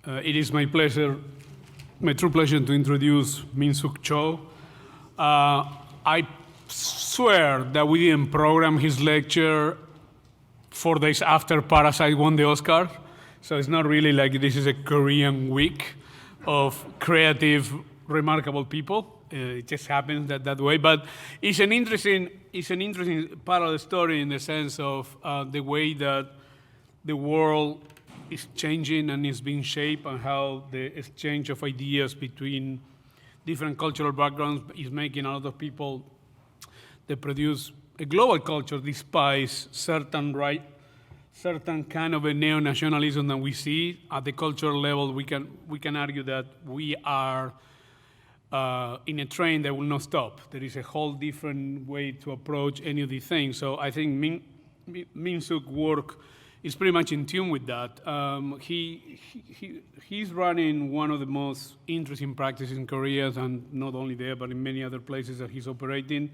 It is my true pleasure to introduce Minsuk Cho. I swear that we didn't program his lecture 4 days after Parasite won the Oscar. So it's not really like this is a Korean week of creative, remarkable people. It just happens that way. But it's an interesting part of the story in the sense of the way that the world is changing and is being shaped, and how the exchange of ideas between different cultural backgrounds is making a lot of people that produce a global culture despite certain kind of a neo-nationalism that we see at the cultural level. We can argue that we are in a train that will not stop. There is a whole different way to approach any of these things. So I think Minsuk's work is pretty much in tune with that. He's running one of the most interesting practices in Korea, and not only there, but in many other places that he's operating.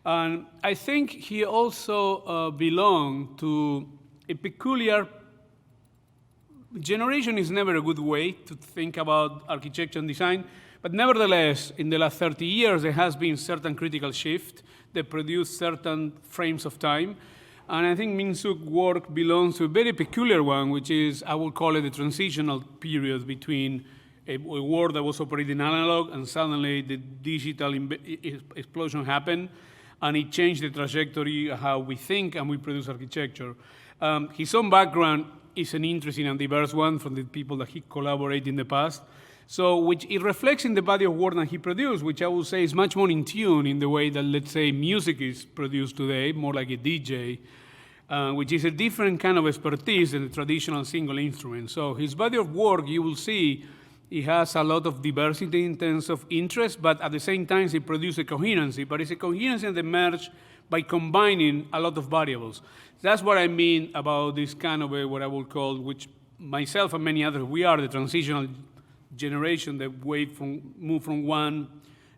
And I think he also belonged to a peculiar generation. Is never a good way to think about architecture and design, but nevertheless, in the last 30 years, there has been certain critical shift that produced certain frames of time. And I think Minsuk's work belongs to a very peculiar one, which is, I will call it a transitional period between a world that was operating analog, and suddenly the digital explosion happened, and it changed the trajectory of how we think and we produce architecture. His own background is an interesting and diverse one from the people that he collaborated in the past. So, which it reflects in the body of work that he produced, which I would say is much more in tune in the way that, let's say, music is produced today, more like a DJ, which is a different kind of expertise than the traditional single instrument. So his body of work, you will see, it has a lot of diversity in terms of interest, but at the same time, it produces a coherency. But it's a coherency that emerges by combining a lot of variables. That's what I mean about this kind of what I will call, which myself and many others, we are the transitional generation that move from one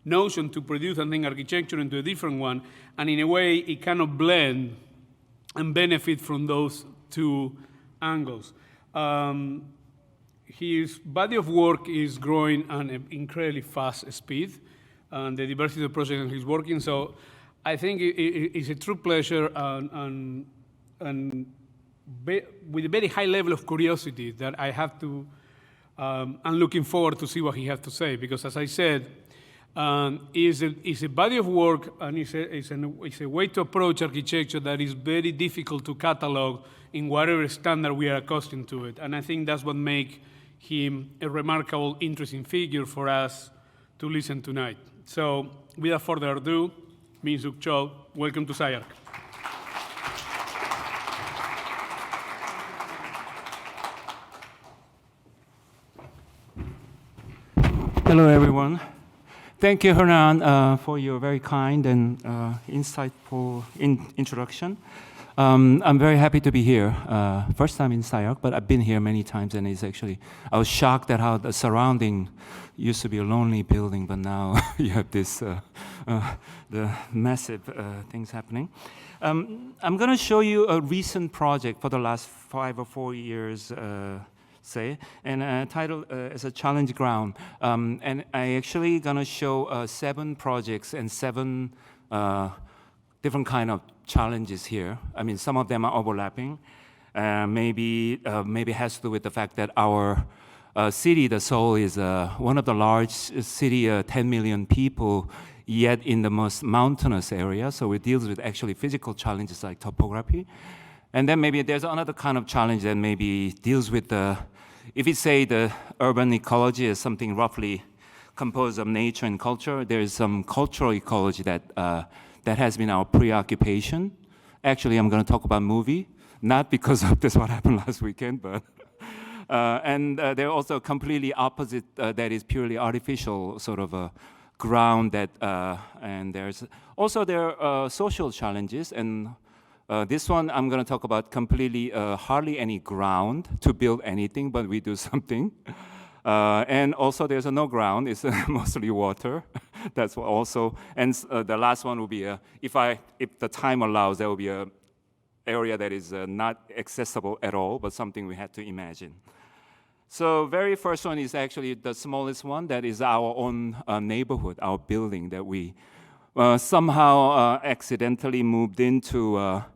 notion to produce and think architecture into a different one, and in a way it cannot blend and benefit from those two angles. His body of work is growing at an incredibly fast speed, and the diversity of projects that he's working. So I think it's a true pleasure and with a very high level of curiosity that I have to. I'm looking forward to see what he has to say, because, as I said, it's a body of work, and it's a way to approach architecture that is very difficult to catalog in whatever standard we are accustomed to it. And I think that's what makes him a remarkable, interesting figure for us to listen tonight. So, without further ado, Minsuk Cho, welcome to SCI-Arc. Hello, everyone. Thank you, Hernán, for your very kind and insightful introduction. I'm very happy to be here. First time in SCI-Arc, but I've been here many times, and I was shocked at how the surrounding used to be a lonely building, but now you have this, the massive things happening. I'm going to show you a recent project for the last 5 or 4 years, and titled as a challenge ground. And I actually gonna show 7 projects and 7 different kind of challenges here. I mean, some of them are overlapping. Maybe has to do with the fact that our city, the Seoul, is one of the large city, 10 million people, yet in the most mountainous area. So it deals with actually physical challenges like topography. And then maybe there's another kind of challenge that maybe deals with if you say the urban ecology is something roughly composed of nature and culture, there is some cultural ecology that has been our preoccupation. Actually, I'm going to talk about movie, not because of this what happened last weekend, but and they're also completely opposite. That is purely artificial sort of a ground that, and there are social challenges. And this one, I'm going to talk about completely, hardly any ground to build anything, but we do something. And also there's no ground, it's mostly water. That's what also, and the last one will be, if the time allows, there will be an area that is not accessible at all, but something we had to imagine. So very first one is actually the smallest one. That is our own neighborhood, our building that we somehow accidentally moved into a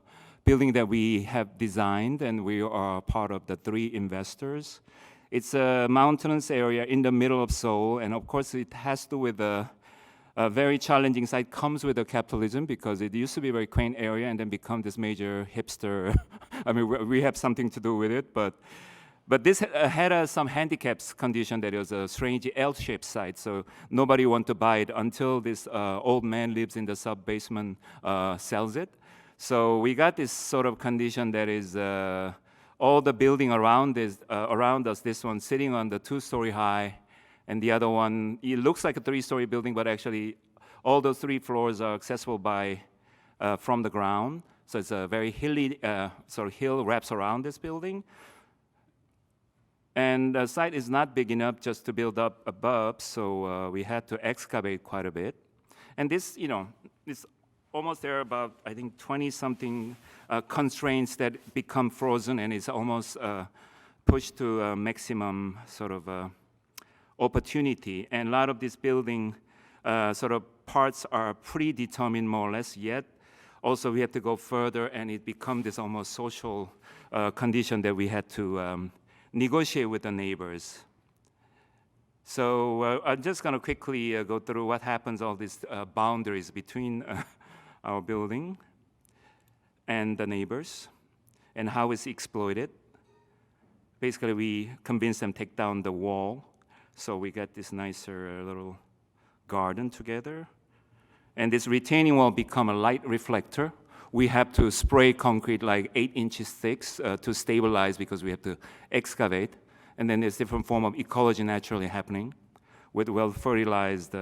building that we have designed, and we are part of the 3 investors. It's a mountainous area in the middle of Seoul, and of course it has to do with a very challenging side, comes with the capitalism, because it used to be a very quaint area and then become this major hipster. I mean, we have something to do with it, but this had some handicaps condition that it was a strange L-shaped site, so nobody want to buy it until this old man lives in the sub-basement sells it. So we got this sort of condition that is all the building around us, this one sitting on the 2-story high, and the other one, it looks like a 3-story building, but actually all those 3 floors are accessible by from the ground. So it's a very hilly sort of hill wraps around this building. And the site is not big enough just to build up above, so we had to excavate quite a bit. And this, it's almost there about, I think, 20-something constraints that become frozen, and it's almost pushed to a maximum sort of opportunity. And a lot of this building sort of parts are predetermined more or less, yet also we have to go further, and it becomes this almost social condition that we had to negotiate with the neighbors. So I'm just going to quickly go through what happens, all these boundaries between our building and the neighbors, and how it's exploited. Basically, we convince them to take down the wall, so we got this nicer little garden together. And this retaining wall become a light reflector. We have to spray concrete like 8 inches thick to stabilize, because we have to excavate. And then there's different form of ecology naturally happening with well-fertilized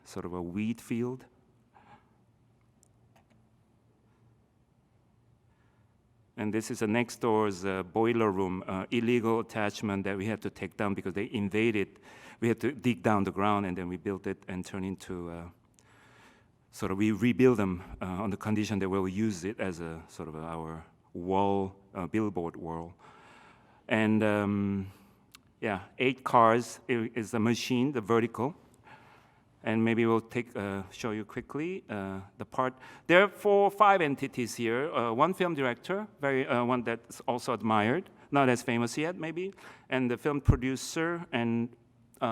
sort of a wheat field. And this is a next door's boiler room, illegal attachment that we had to take down because they invaded. We had to dig down the ground, and then we built it and turn into we rebuild them on the condition that we'll use it as a sort of our wall, billboard wall. And 8 cars is a machine, the vertical. And maybe we'll show you quickly the part. There are 5 entities here. 1 film director, one that's also admired, not as famous yet maybe, and the film producer and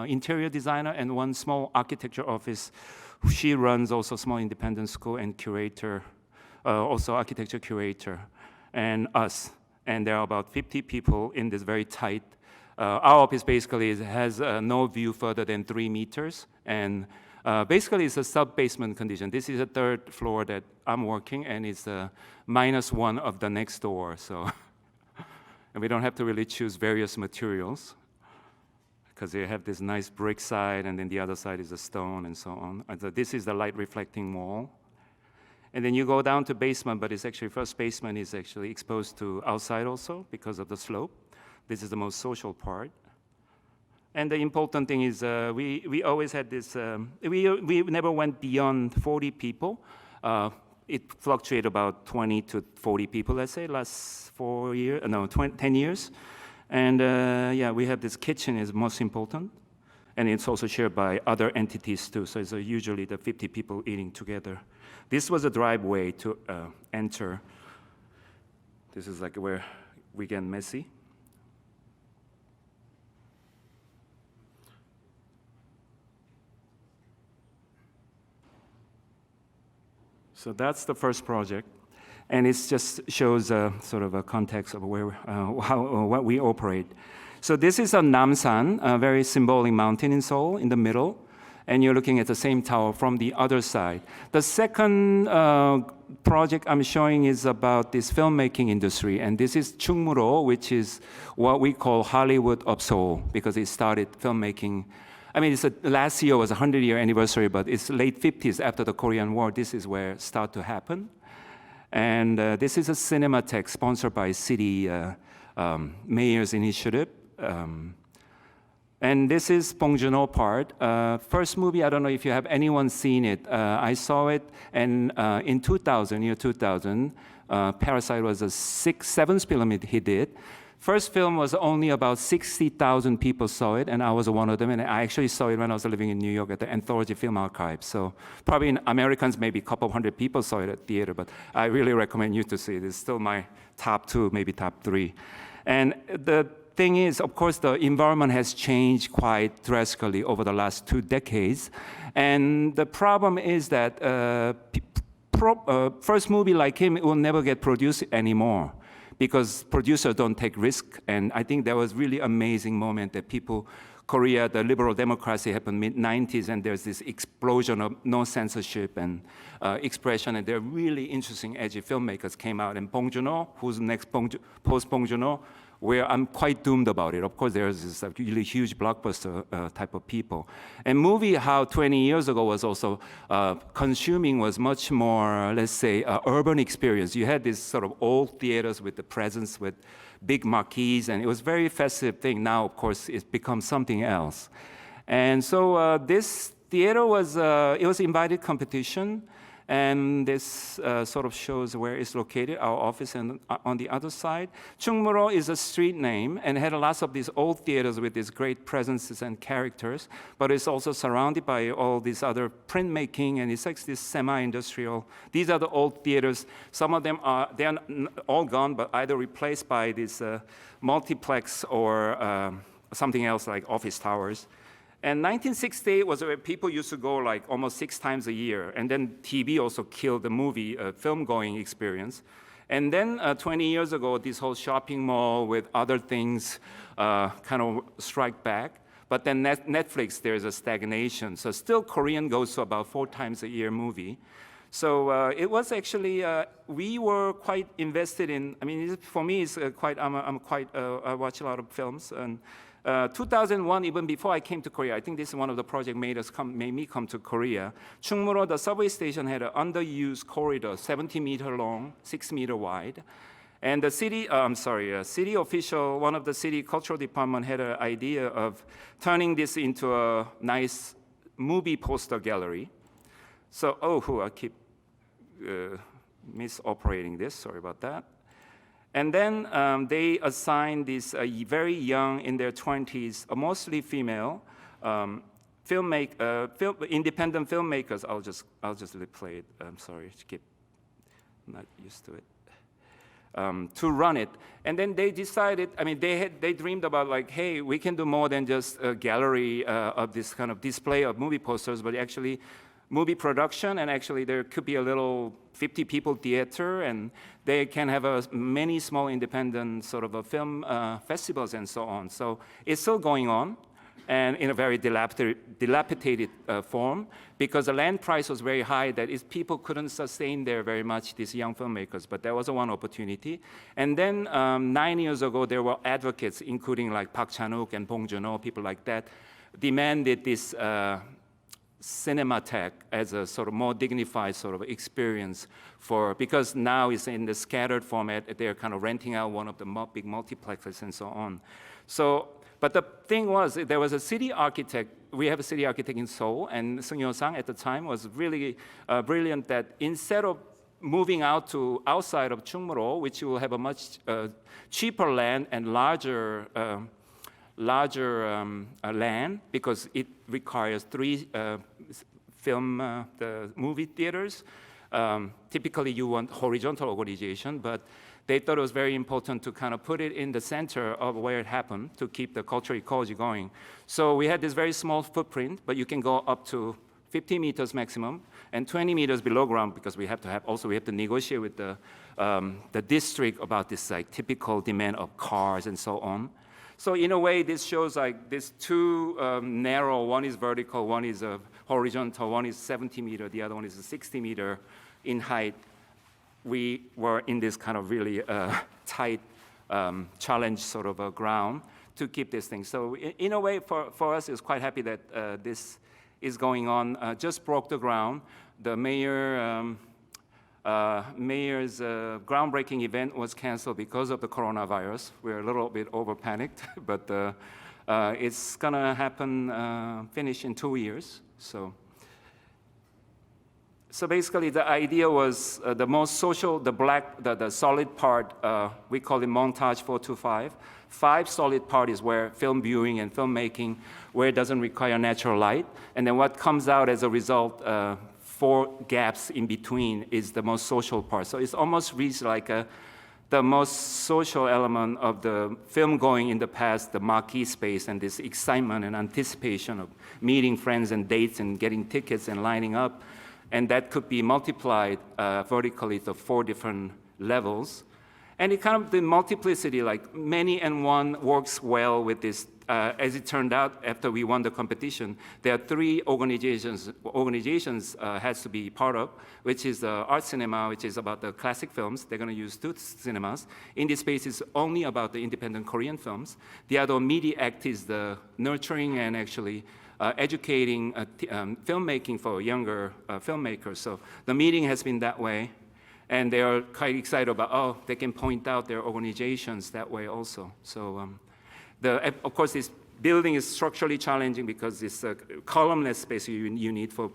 interior designer, and 1 small architecture office. She runs also small independent school and curator, also architecture curator, and us. And there are about 50 people in this very tight. Our office basically has no view further than 3 meters, and basically it's a sub-basement condition. This is the 3rd floor that I'm working, and it's -1 of the next door. So, and we don't have to really choose various materials, because they have this nice brick side, and then the other side is a stone, and so on. And so this is the light reflecting wall. And then you go down to basement, but it's actually, first basement is actually exposed to outside also because of the slope. This is the most social part. And the important thing is we always had this, we never went beyond 40 people. It fluctuated about 20 to 40 people, let's say, last 10 years. And we have this kitchen is most important, and it's also shared by other entities too. So it's usually the 50 people eating together. This was a driveway to enter. This is like where we get messy. So that's the first project. And it just shows sort of a context of where, what we operate. So this is a Namsan, a very symbolic mountain in Seoul, in the middle. And you're looking at the same tower from the other side. The second project I'm showing is about this filmmaking industry. And this is Chungmuro, which is what we call Hollywood of Seoul, because it started filmmaking. I mean, last year was a 100-year anniversary, but it's late 50s after the Korean War. This is where it started to happen. And this is a Cinematheque sponsored by City Mayor's Initiative. And this is Bong Joon-ho part. First movie, I don't know if you have anyone seen it. I saw it, and in 2000, year 2000, Parasite was the 7th film he did. First film was only about 60,000 people saw it, and I was one of them. And I actually saw it when I was living in New York at the Anthology Film Archive. So probably in Americans, maybe a couple hundred people saw it at theater, but I really recommend you to see it. It's still my top 2, maybe top 3. And the thing is, of course, the environment has changed quite drastically over the last 2 decades. And the problem is that first movie like him will never get produced anymore, because producers don't take risk. And I think that was really amazing moment that people, Korea, the liberal democracy happened mid-90s, and there's this explosion of no censorship and expression, and there are really interesting, edgy filmmakers came out. And Bong Joon-ho, who's next post Bong Joon-ho, where I'm quite doomed about it. Of course, there's this really huge blockbuster type of people. And movie, how 20 years ago was also consuming was much more, let's say, urban experience. You had this sort of old theaters with the presence with big marquees, and it was very festive thing. Now, of course, it's become something else. And so this theater was, it was invited competition. And this sort of shows where it's located, our office, and on the other side. Chungmuro is a street name and had lots of these old theaters with these great presences and characters, but it's also surrounded by all these other printmaking, and it's like this semi-industrial. These are the old theaters. Some of them are, they're all gone, but either replaced by this multiplex or something else like office towers. And 1968 was where people used to go like almost 6 times a year. And then TV also killed the movie film-going experience. And then 20 years ago, this whole shopping mall with other things kind of strike back. But then Netflix, there's a stagnation. So still Korean goes to about 4 times a year movie. So it was actually, we were quite invested in, I mean, for me, it's quite, I watch a lot of films. And 2001, even before I came to Korea, I think this is one of the projects made me come to Korea. Chungmuro, the subway station, had an underused corridor, 70-meter long, 6-meter wide. And the city, city official, one of the city cultural department had an idea of turning this into a nice movie poster gallery. So, I keep misoperating this, sorry about that. And then they assigned this very young, in their 20s, mostly female, independent filmmakers. I'll just play it. I'm sorry, I'm not used to it. To run it, and then they decided. I mean, they dreamed about like, hey, we can do more than just a gallery of this kind of display of movie posters, but actually movie production, and actually there could be a little 50 people theater, and they can have many small independent sort of film festivals and so on. So it's still going on, and in a very dilapidated form, because the land price was very high, that people couldn't sustain there very much, these young filmmakers, but that was one opportunity. And then 9 years ago, there were advocates, including like Park Chan-wook and Bong Joon-ho, people like that, demanded this Cinematheque as a sort of more dignified sort of experience because now it's in the scattered format, they're kind of renting out one of the big multiplexes and so on. So, but the thing was, there was a city architect, we have a city architect in Seoul, and Seung Yo-sang at the time was really brilliant that instead of moving out to outside of Chungmuro, which will have a much cheaper land and larger land, because it requires 3 the movie theaters. Typically, you want horizontal organization, but they thought it was very important to kind of put it in the center of where it happened to keep the cultural ecology going. So we had this very small footprint, but you can go up to 50 meters maximum and 20 meters below ground, because we have to negotiate with the district about this like typical demand of cars and so on. So in a way, this shows like this 2 narrow, one is vertical, one is horizontal, one is 70 meter, the other one is 60 meter in height. We were in this kind of really tight challenge sort of ground to keep this thing. So in a way, for us, it's quite happy that this is going on. Just broke the ground. The mayor's groundbreaking event was canceled because of the coronavirus. We're a little bit over panicked, but it's gonna happen, finish in 2 years. So So basically, the idea was the most social, the black, the solid part, we call it montage 425. 5 solid part is where film viewing and filmmaking, where it doesn't require natural light. And then what comes out as a result, 4 gaps in between is the most social part. So it's almost reached like the most social element of the film going in the past, the marquee space and this excitement and anticipation of meeting friends and dates and getting tickets and lining up. And that could be multiplied vertically to 4 different levels. And it kind of, the multiplicity, like many and one works well with this. As it turned out, after we won the competition, there are 3 organizations has to be part of, which is the art cinema, which is about the classic films. They're going to use 2 cinemas. Indie Space is only about the independent Korean films. The other Media Act is the nurturing and actually educating filmmaking for younger filmmakers. So the meeting has been that way, and they are quite excited about, oh, they can point out their organizations that way also. So of course, this building is structurally challenging because it's a columnless space you need for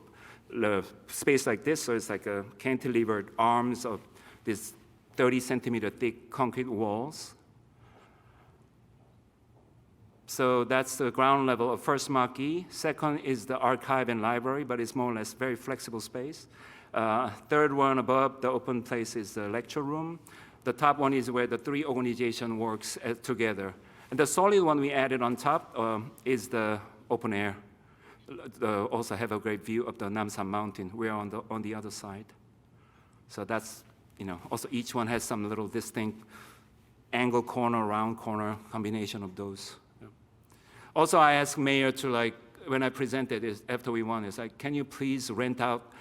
space like this. So it's like a cantilevered arms of this 30-centimeter thick concrete walls. So that's the ground level of first marquee. Second is the archive and library, but it's more or less very flexible space. Third one above the open place is the lecture room. The top one is where the 3 organizations works together. And the solid one we added on top is the open air. Also have a great view of the Namsan Mountain. We're on the other side. So that's, also each one has some little distinct angle corner, round corner, combination of those. Also, I asked Mayor to when I presented it after we won, it's like, can you please rent out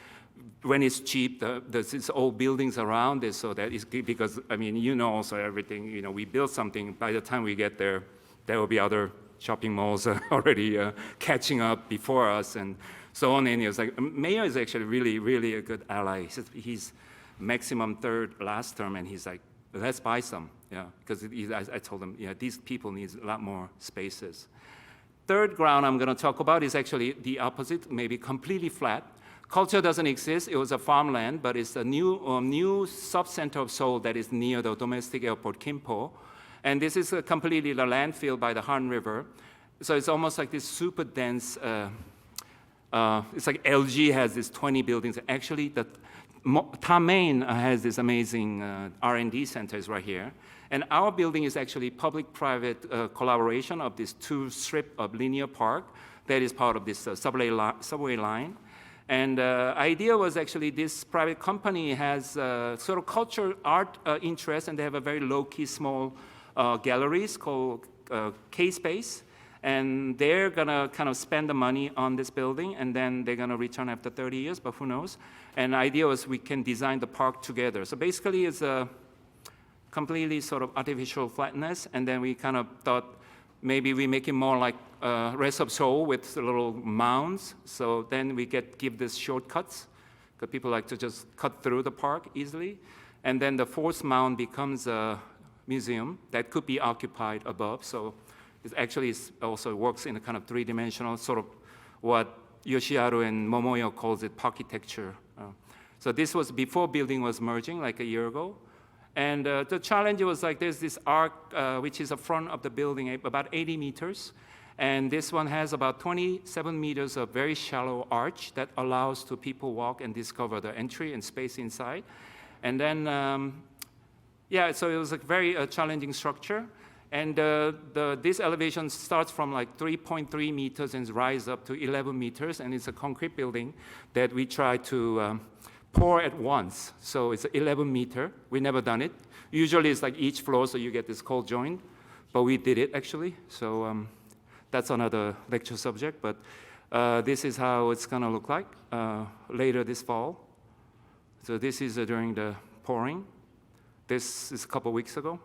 when it's cheap, these old buildings around this, so that it's, because, also everything, we build something, by the time we get there, there will be other shopping malls already catching up before us and so on. And he was like, Mayor is actually really, really a good ally. He's maximum 3rd last term, and he's like, let's buy some, because I told him, these people need a lot more spaces. Third ground I'm going to talk about is actually the opposite, maybe completely flat. Culture doesn't exist. It was a farmland, but it's a new sub-center of Seoul that is near the domestic airport, Gimpo. And this is completely the landfill by the Han River. So it's almost like this super dense, it's like LG has these 20 buildings. Actually, the Tamain has this amazing R&D centers right here. And our building is actually public-private collaboration of this 2 strip of linear park that is part of this subway line. And the idea was actually this private company has sort of culture art interest, and they have a very low-key small galleries called K-Space. And they're going to kind of spend the money on this building, and then they're going to return after 30 years, but who knows. And the idea was we can design the park together. So basically it's a completely sort of artificial flatness, and then we kind of thought maybe we make it more like rest of Seoul with little mounds. So then we give this shortcuts, because people like to just cut through the park easily. And then the 4th mound becomes a museum that could be occupied above. So it actually also works in a kind of 3-dimensional, sort of what Yoshiharu and Momoyo calls it parkitecture. So this was before building was merging, like a year ago. And the challenge was like there's this arc, which is the front of the building, about 80 meters. And this one has about 27 meters of very shallow arch that allows to people walk and discover the entry and space inside. And then, so it was a very challenging structure. And this elevation starts from like 3.3 meters and rise up to 11 meters. And it's a concrete building that we try to pour at once. So it's 11 meter. We never done it. Usually it's like each floor, so you get this cold joint. But we did it actually. So that's another lecture subject. But this is how it's going to look like later this fall. So this is during the pouring. This is a couple weeks ago.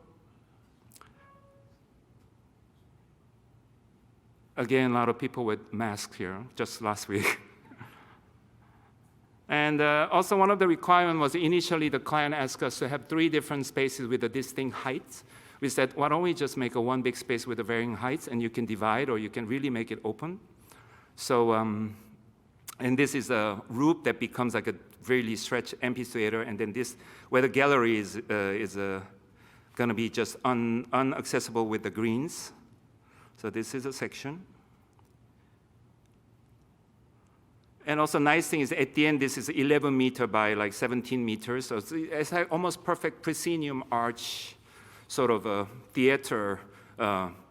Again, a lot of people with masks here, just last week. And also one of the requirements was initially the client asked us to have 3 different spaces with a distinct heights. We said, why don't we just make a one big space with the varying heights, and you can divide or you can really make it open. So And this is a roof that becomes like a really stretched amphitheater, and then this, where the gallery is going to be just unaccessible with the greens. So this is a section. And also nice thing is at the end, this is 11 meter by like 17 meters. So it's like almost perfect proscenium arch sort of a theater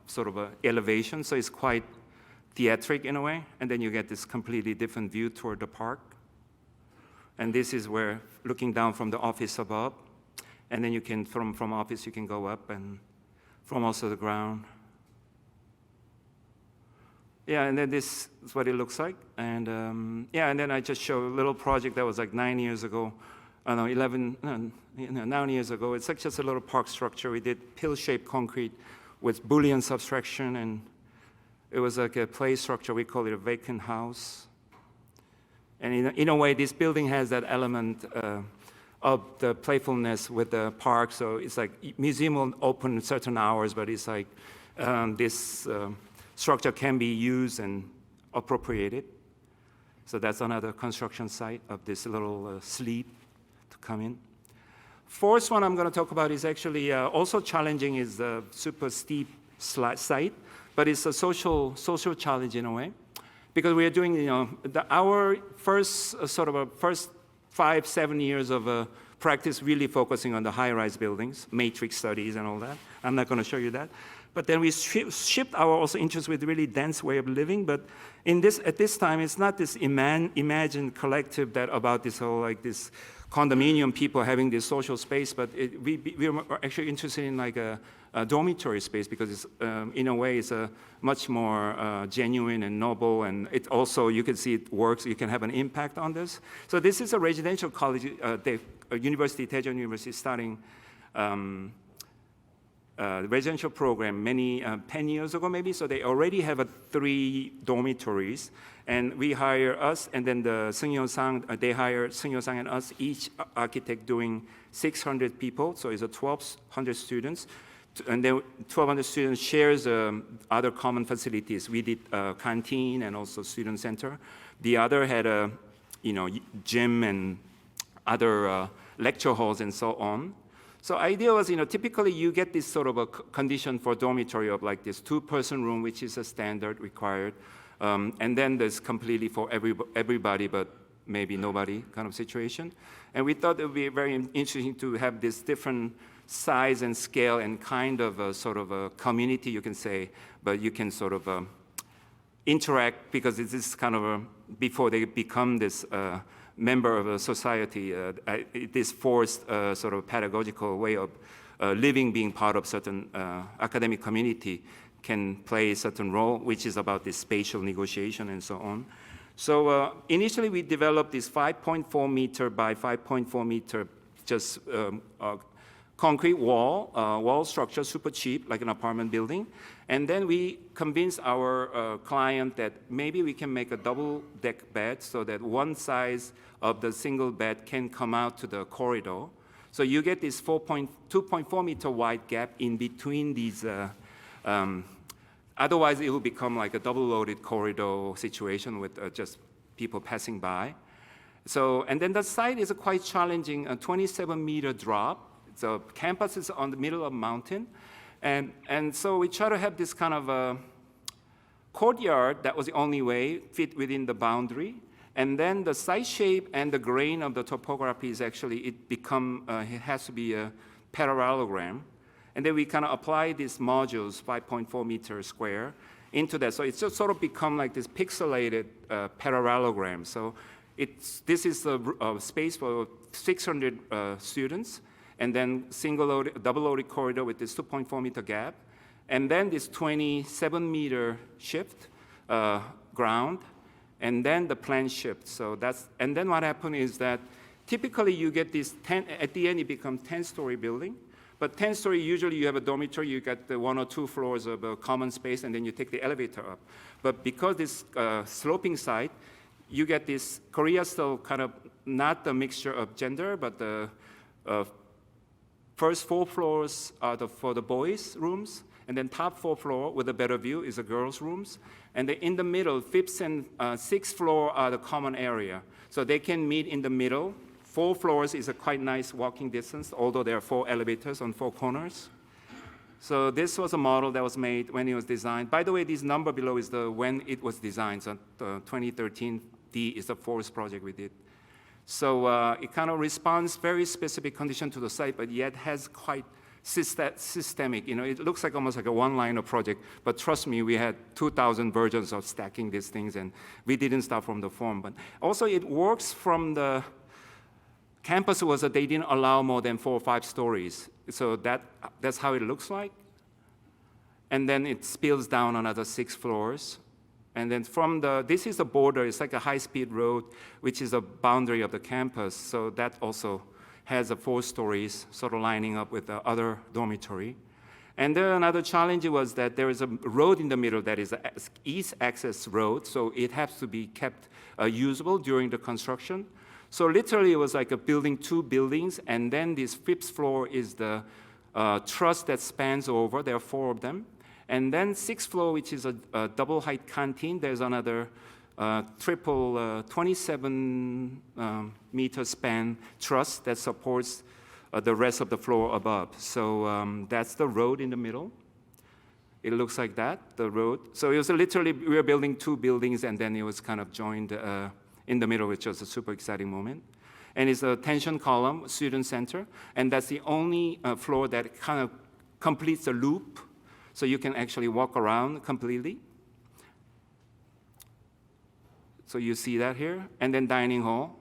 sort of a elevation. So it's quite theatric in a way. And then you get this completely different view toward the park. And this is where looking down from the office above. And then you can, from office, you can go up and from also the ground. Yeah, and then this is what it looks like. And yeah, and then I just show a little project that was like 9 years ago. I don't know, 9 years ago. It's like just a little park structure. We did pill-shaped concrete with Boolean subtraction, and it was like a play structure. We call it a vacant house. And in a way, this building has that element of the playfulness with the park. So it's like museum will open at certain hours, but it's like this structure can be used and appropriated. So that's another construction site of this little sleep to come in. Fourth one I'm going to talk about is actually also challenging, is the super steep site, but it's a social challenge in a way, because we are doing, you know, our first sort of a first 5-7 years of practice really focusing on the high-rise buildings, matrix studies and all that. I'm not going to show you that. But then we shift our also interest with really dense way of living. But at this time, it's not this imagined collective that about this whole like this condominium people having this social space, but we are actually interested in like a dormitory space, because it's, in a way it's a much more genuine and noble, and it also, you can see it works, you can have an impact on this. So this is a residential college, university, Daejeon University, starting the residential program 10 years ago maybe, so they already have 3 dormitories, and we hire us, and then the Seung-Yeon-sang, they hire Seung-Yeon-sang and us, each architect doing 600 people, so it's 1,200 students, and then 1,200 students shares other common facilities. We did canteen and also student center. The other had a gym and other lecture halls and so on. So idea was, typically you get this sort of a condition for dormitory of like this 2-person room, which is a standard required. And then there's completely for everybody, but maybe nobody kind of situation. And we thought it would be very interesting to have this different size and scale and kind of a sort of a community, you can say, but you can sort of interact, because this is kind of before they become this member of a society, this forced sort of pedagogical way of living, being part of certain academic community can play a certain role, which is about this spatial negotiation and so on. So initially we developed this 5.4 meter by 5.4 meter just concrete wall structure, super cheap, like an apartment building. And then we convinced our client that maybe we can make a double deck bed so that one size of the single bed can come out to the corridor. So you get this 2.4 meter wide gap in between these, otherwise it will become like a double loaded corridor situation with just people passing by. So, and then the site is a quite challenging, a 27 meter drop. The campus is on the middle of a mountain. And so we try to have this kind of a courtyard that was the only way fit within the boundary. And then the site shape and the grain of the topography is actually, it has to be a parallelogram. And then we kind of apply these modules, 5.4 meters square, into that. So it's just sort of become like this pixelated parallelogram. So this is a space for 600 students. And then double loaded corridor with this 2.4 meter gap. And then this 27 meter shift ground. And then the plan shift. So and then what happened is that typically you get this at the end it becomes 10-story building. But 10-story, usually you have a dormitory, you got the 1 or 2 floors of a common space, and then you take the elevator up. But because this sloping site, you get this Korea style kind of, not the mixture of gender, but the First 4 floors are for the boys' rooms, and then top 4 floor with a better view is the girls' rooms. And in the middle, 5th and 6th floor are the common area. So they can meet in the middle. 4 floors is a quite nice walking distance, although there are 4 elevators on 4 corners. So this was a model that was made when it was designed. By the way, this number below is when it was designed. So 2013 D is the 4th project we did. So it kind of responds very specific condition to the site, but yet has quite systemic. You know, it looks like almost like a one-liner project, but trust me, we had 2,000 versions of stacking these things, and we didn't start from the form. But also it works from the campus was that they didn't allow more than 4 or 5 stories. So that's how it looks like. And then it spills down another 6 floors. And then this is the border, it's like a high-speed road, which is a boundary of the campus. So that also has 4 stories sort of lining up with the other dormitory. And then another challenge was that there is a road in the middle that is an east access road, so it has to be kept usable during the construction. So literally, it was like a building 2 buildings, and then this 5th floor is the truss that spans over. There are 4 of them. And then 6th floor, which is a double height canteen, there's another triple 27 meter span truss that supports the rest of the floor above. So that's the road in the middle. It looks like that, the road. So it was literally, we were building 2 buildings, and then it was kind of joined in the middle, which was a super exciting moment. And it's a tension column, student center, and that's the only floor that kind of completes the loop, so you can actually walk around completely. So you see that here, and then dining hall.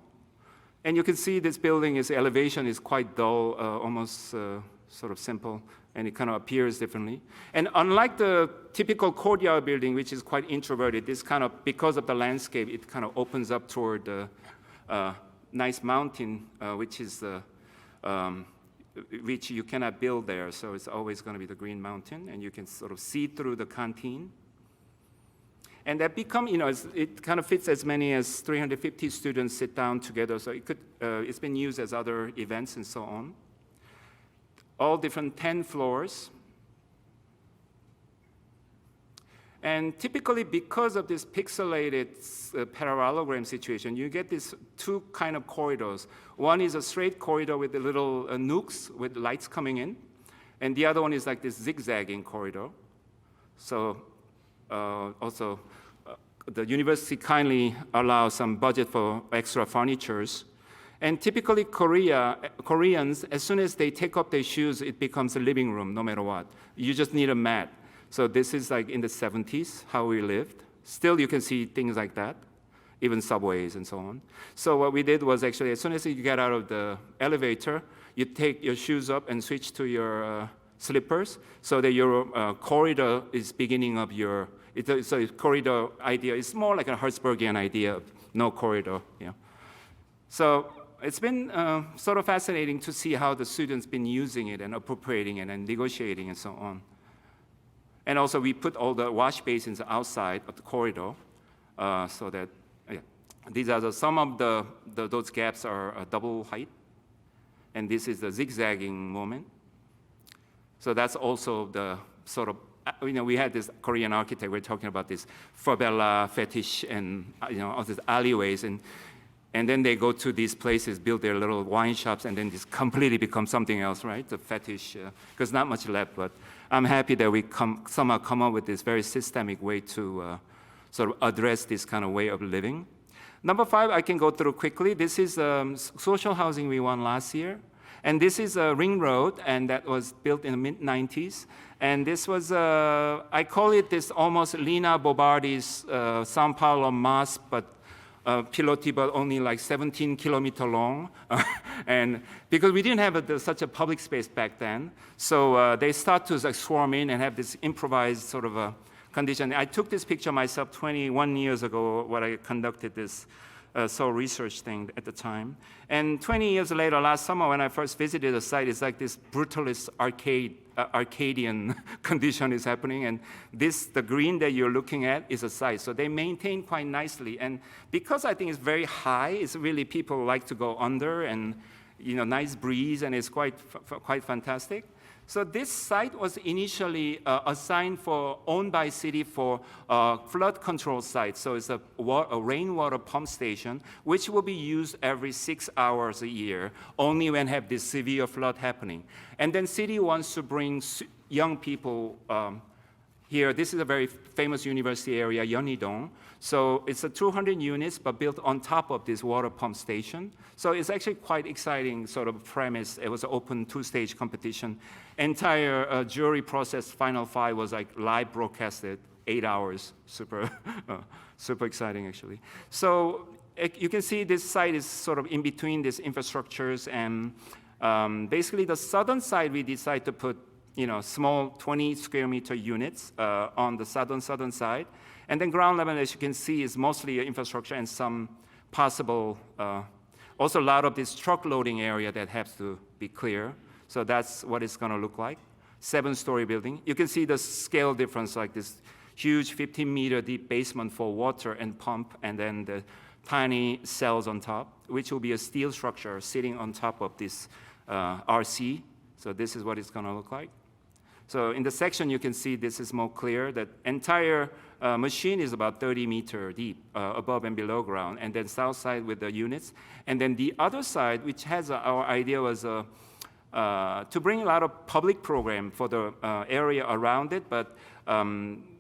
And you can see this building, elevation is quite dull, almost sort of simple, and it kind of appears differently. And unlike the typical courtyard building, which is quite introverted, this kind of, because of the landscape, it kind of opens up toward the nice mountain, which you cannot build there. So it's always going to be the Green Mountain, and you can sort of see through the canteen. And that it kind of fits as many as 350 students sit down together. So it's been used as other events and so on. All different 10 floors. And typically, because of this pixelated parallelogram situation, you get these 2 kind of corridors. One is a straight corridor with the little nooks with lights coming in. And the other one is like this zigzagging corridor. So also, the university kindly allows some budget for extra furnitures. And typically, Koreans, as soon as they take off their shoes, it becomes a living room, no matter what. You just need a mat. So this is like in the 70s, how we lived. Still, you can see things like that, even subways and so on. So what we did was actually, as soon as you get out of the elevator, you take your shoes up and switch to your slippers, so that your corridor is beginning of your, it's a corridor idea. It's more like a Hertzbergian idea of no corridor. Yeah. So it's been sort of fascinating to see how the students been using it and appropriating it and negotiating and so on. And also, we put all the wash basins outside of the corridor, so that these are some of those gaps are double height, and this is the zigzagging moment. So that's also the sort of, we had this Korean architect. We're talking about this favela fetish and all these alleyways, and then they go to these places, build their little wine shops, and then this completely becomes something else, right? The fetish, because not much left, but I'm happy that we somehow come up with this very systemic way to sort of address this kind of way of living. Number 5, I can go through quickly. This is social housing we won last year. And this is a ring road, and that was built in the mid-90s. And this was, I call it this almost Lina Bobardi's Sao Paulo mass, but piloti, but only like 17 kilometers long. And because we didn't have such a public space back then, so they start to like swarm in and have this improvised sort of a condition. I took this picture myself 21 years ago when I conducted this Seoul research thing at the time. And 20 years later, last summer, when I first visited the site, it's like this brutalist Arcadian condition is happening. And the green that you're looking at is a site. So they maintain quite nicely. And because I think it's very high, it's really people like to go under. And nice breeze, and it's quite fantastic. So this site was initially owned by city for flood control site. So it's a rainwater pump station, which will be used every 6 hours a year, only when have this severe flood happening. And then city wants to bring young people here. This is a very famous university area, Yeonhee-dong. So it's a 200 units, but built on top of this water pump station. So it's actually quite exciting sort of premise. It was an open 2-stage competition. Entire jury process, final five was like live broadcasted, 8 hours. Super, super exciting actually. So you can see this site is sort of in between these infrastructures, and basically the southern side we decided to put small 20 square meter units on the southern side. And then ground level, as you can see, is mostly infrastructure and some possible, also a lot of this truck loading area that has to be clear. So that's what it's going to look like. 7-story building. You can see the scale difference, like this huge 15-meter deep basement for water and pump, and then the tiny cells on top, which will be a steel structure sitting on top of this RC. So this is what it's going to look like. So in the section, you can see this is more clear. That entire machine is about 30 meter deep, above and below ground, and then south side with the units. And then the other side, which has our idea was to bring a lot of public program for the area around it, but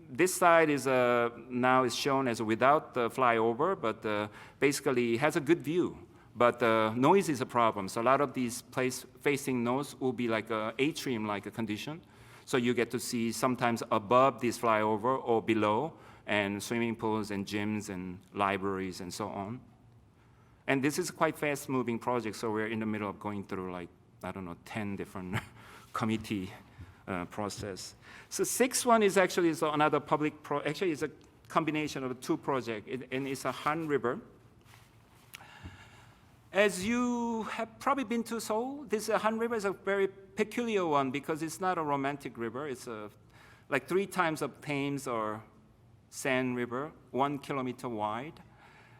this side is now is shown as without the flyover, but basically has a good view. But noise is a problem. So a lot of these place facing north will be like a atrium-like a condition. So you get to see sometimes above this flyover or below, and swimming pools and gyms and libraries and so on. And this is a quite fast-moving project, so we're in the middle of going through like, I don't know, 10 different committee process. So 6th one is actually another public actually it's a combination of 2 projects, and it's a Han River. As you have probably been to Seoul, this Han River is a very peculiar one because it's not a romantic river. It's like 3 times of Thames or Seine River, 1 kilometer wide.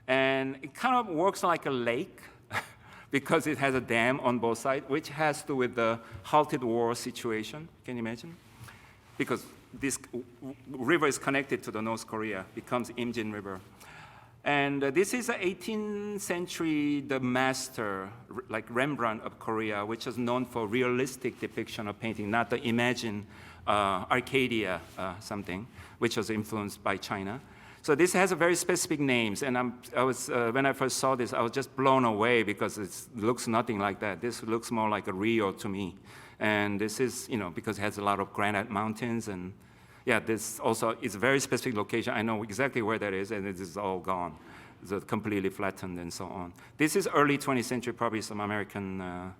And it kind of works like a lake because it has a dam on both sides, which has to do with the halted war situation. Can you imagine? Because this river is connected to the North Korea, becomes Imjin River. And this is an 18th century, the master, like Rembrandt of Korea, which is known for realistic depiction of painting, not the Imagine Arcadia something, which was influenced by China. So this has a very specific names, and when I first saw this, I was just blown away because it looks nothing like that. This looks more like a Rio to me. And this is, because it has a lot of granite mountains, and yeah, this also is a very specific location. I know exactly where that is, and it is all gone. It's completely flattened and so on. This is early 20th century, probably some American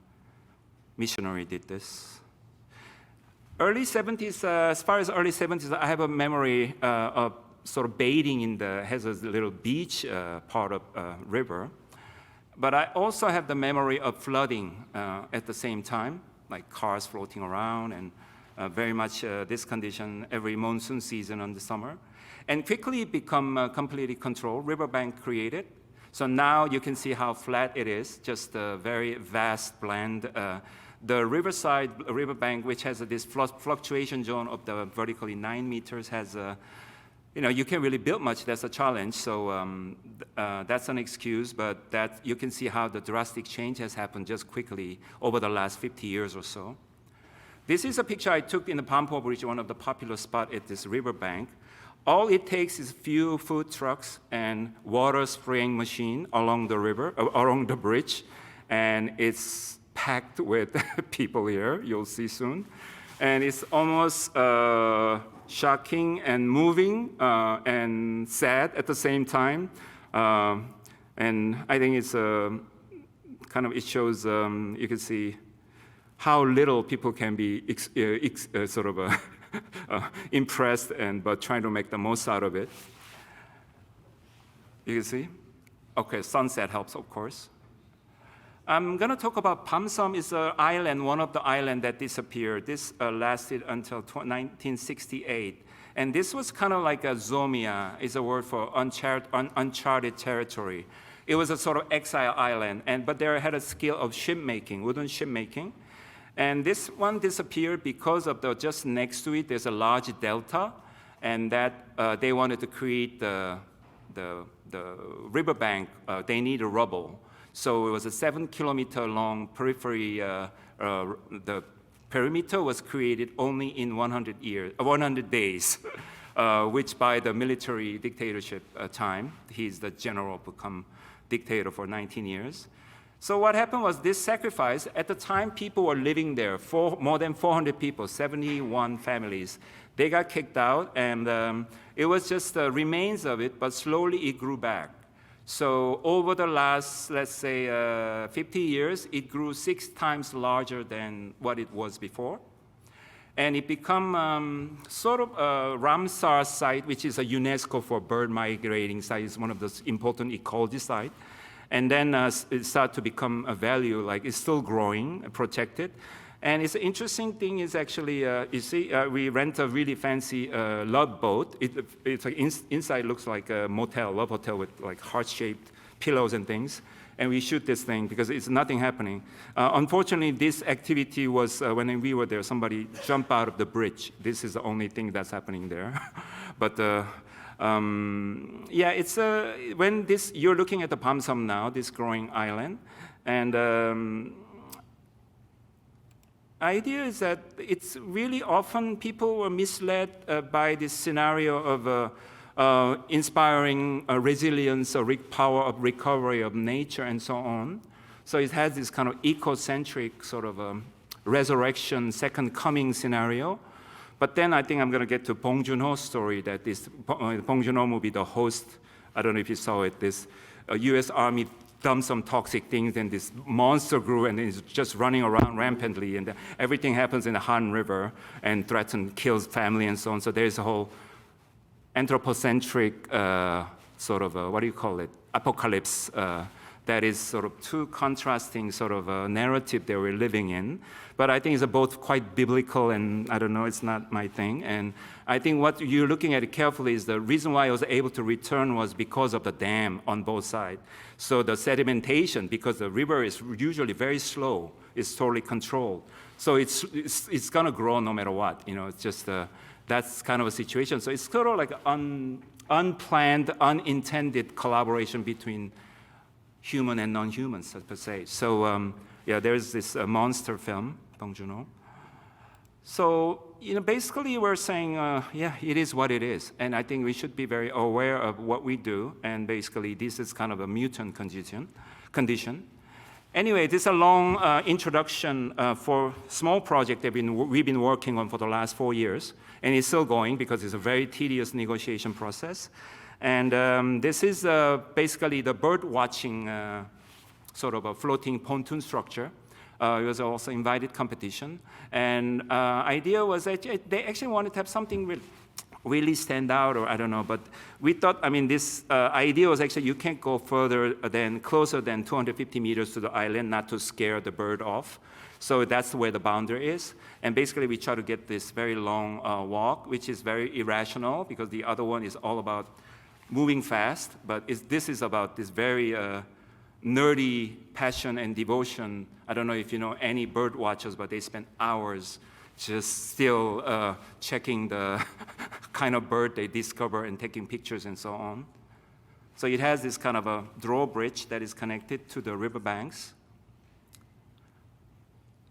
missionary did this. Early 70s, as far as early 70s, I have a memory of sort of bathing in has a little beach part of river. But I also have the memory of flooding at the same time, like cars floating around, and very much this condition every monsoon season in the summer. And quickly become completely controlled, riverbank created. So now you can see how flat it is, just a very vast blend. The riverbank, which has this fluctuation zone of the vertically 9 meters, has you can't really build much. That's a challenge. So that's an excuse, but that you can see how the drastic change has happened just quickly over the last 50 years or so. This is a picture I took in the Pampo Bridge, one of the popular spots at this riverbank. All it takes is few food trucks and water spraying machine along the river, along the bridge, and it's packed with people here. You'll see soon, and it's almost shocking and moving and sad at the same time. And I think it's it shows you can see how little people can be impressed but trying to make the most out of it. You can see? Okay, sunset helps, of course. I'm going to talk about Pamsum is an island, one of the islands that disappeared. This lasted until 1968. And this was kind of like a zomia, is a word for uncharted territory. It was a sort of exile island, but they had a skill of ship making, wooden ship making. And this one disappeared because of just next to it, there's a large delta, and that they wanted to create the riverbank. They need a rubble. So it was a 7-kilometer long periphery. The perimeter was created only in 100 days, which by the military dictatorship time, he's the general become dictator for 19 years. So what happened was this sacrifice, at the time people were living there, more than 400 people, 71 families. They got kicked out, and it was just the remains of it, but slowly it grew back. So over the last, let's say, 50 years, it grew 6 times larger than what it was before. And it became sort of a Ramsar site, which is a UNESCO for bird migrating site. It's one of those important ecology sites. And then it started to become a value, like it's still growing, protected. And it's an interesting thing is actually, you see, we rent a really fancy love boat. It's like inside looks like a motel, love hotel with like heart-shaped pillows and things. And we shoot this thing because it's nothing happening. Unfortunately, this activity was, when we were there, somebody jumped out of the bridge. This is the only thing that's happening there. But yeah, it's when you're looking at the Bamsam now, this growing island, and idea is that it's really often people were misled by this scenario of inspiring resilience or power of recovery of nature and so on. So it has this kind of ecocentric sort of resurrection, second coming scenario. But then I think I'm going to get to Bong Joon-ho's story that this Bong Joon-ho movie, the host, I don't know if you saw it, this US Army dumped some toxic things and this monster grew and is just running around rampantly and everything happens in the Han River and threatens, kills family and so on. So there's a whole anthropocentric sort of, what do you call it, apocalypse that is sort of two contrasting sort of narrative that we're living in. But I think it's both quite biblical and I don't know, it's not my thing. And I think what you're looking at it carefully is the reason why I was able to return was because of the dam on both sides. So the sedimentation, because the river is usually very slow, is totally controlled. So it's gonna grow no matter what, you know, it's just, that's kind of a situation. So it's sort of like unplanned, unintended collaboration between human and non-humans, per se. So yeah, there's this monster film, Bong Joon-ho. So you know, basically we're saying, yeah, it is what it is. And I think we should be very aware of what we do. And basically this is kind of a mutant condition. Anyway, this is a long introduction for small project that we've been working on for the last 4 years. And it's still going because it's a very tedious negotiation process. And this is basically the bird watching sort of a floating pontoon structure. It was also invited competition. And idea was that they actually wanted to have something really stand out, or I don't know. But we thought, I mean, this idea was actually you can't go closer than 250 meters to the island, not to scare the bird off. So that's where the boundary is. And basically we try to get this very long walk, which is very irrational because the other one is all about moving fast, but this is about this very nerdy passion and devotion. I don't know if you know any bird watchers, but they spend hours just still checking the kind of bird they discover and taking pictures and so on. So it has this kind of a drawbridge that is connected to the riverbanks.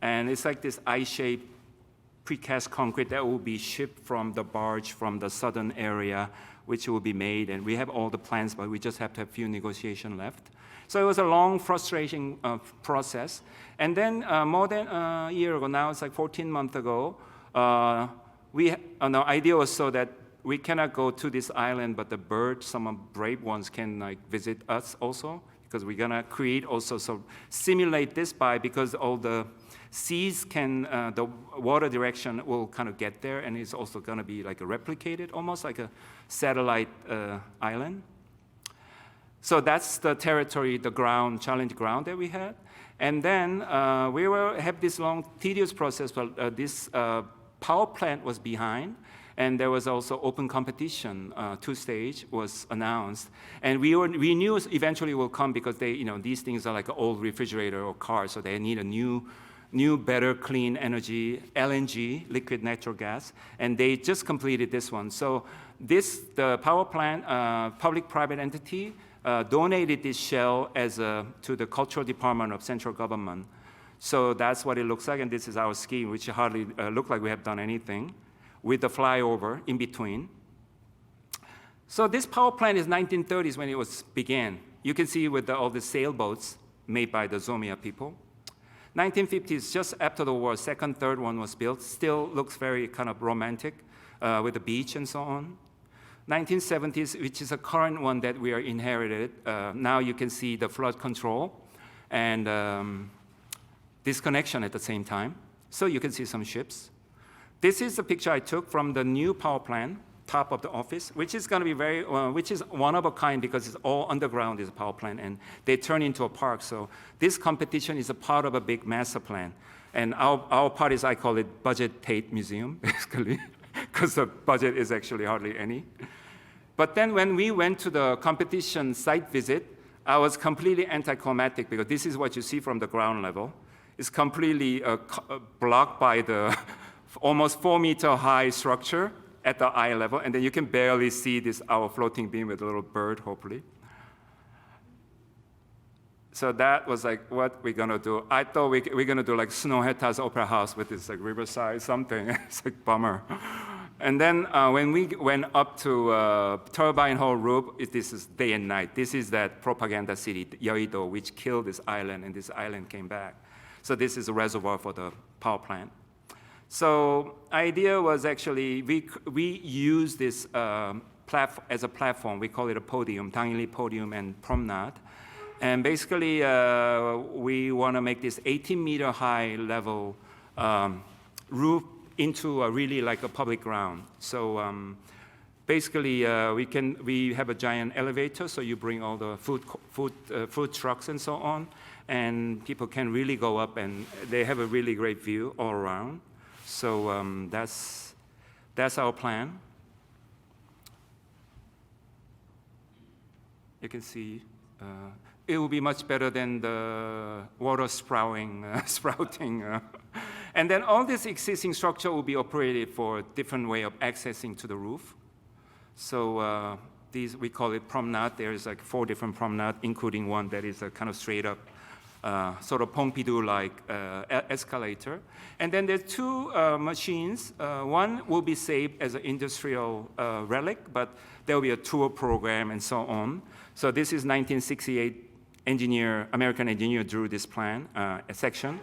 And it's like this I-shaped precast concrete that will be shipped from the barge from the southern area, which will be made. And we have all the plans, but we just have to have a few negotiations left. So it was a long, frustrating process. And then more than a year ago, now it's like 14 months ago, the idea was so that we cannot go to this island, but the birds, some brave ones can like visit us also, because we're gonna create also, so simulate this because all the seas can, the water direction will kind of get there, and it's also gonna be like replicated, almost like a satellite island. So that's the territory, the ground, challenge ground that we had. And then we have this long, tedious process, but this power plant was behind. And there was also open competition, two-stage was announced. And we knew eventually will come because these things are like an old refrigerator or car, so they need a new, better, clean energy, LNG, liquid natural gas, and they just completed this one. So the power plant, public-private entity, donated this shell to the cultural department of central government. So that's what it looks like, and this is our scheme, which hardly look like we have done anything, with the flyover in between. So this power plant is 1930s when it was began. You can see with all the sailboats made by the Zomia people. 1950s, just after the war, second, third one was built. Still looks very kind of romantic with the beach and so on. 1970s, which is a current one that we are inherited. Now you can see the flood control and disconnection at the same time. So you can see some ships. This is the picture I took from the new power plant, top of the office, which is going to be which is one of a kind because it's all underground is a power plant, and they turn into a park. So this competition is a part of a big master plan. And our part is, I call it Budget Tate Museum, basically, because the budget is actually hardly any. But then when we went to the competition site visit, I was completely anticlimactic because this is what you see from the ground level. It's completely blocked by the almost 4-meter high structure at the eye level, and then you can barely see our floating beam with a little bird, hopefully. So that was like what we're gonna do. I thought we're gonna do like Snow-Heta's Opera House with this like riverside something. It's like bummer. And then when we went up to Turbine Hall roof, this is day and night. This is that propaganda city, Yeouido, which killed this island, and this island came back. So this is a reservoir for the power plant. So idea was actually, we use this as a platform. We call it a podium, Danginri podium and promenade. And basically, we want to make this 18-meter high level roof into really like a public ground. So basically, we have a giant elevator, so you bring all the food trucks and so on, and people can really go up, and they have a really great view all around. So that's our plan. You can see it will be much better than the water sprouting. And then all this existing structure will be operated for a different way of accessing to the roof. So we call it promenade. There's like 4 different promenades, including one that is a kind of straight up sort of Pompidou-like escalator. And then there's 2 machines. One will be saved as an industrial relic, but there will be a tour program and so on. So this is 1968 American engineer drew this plan, a section.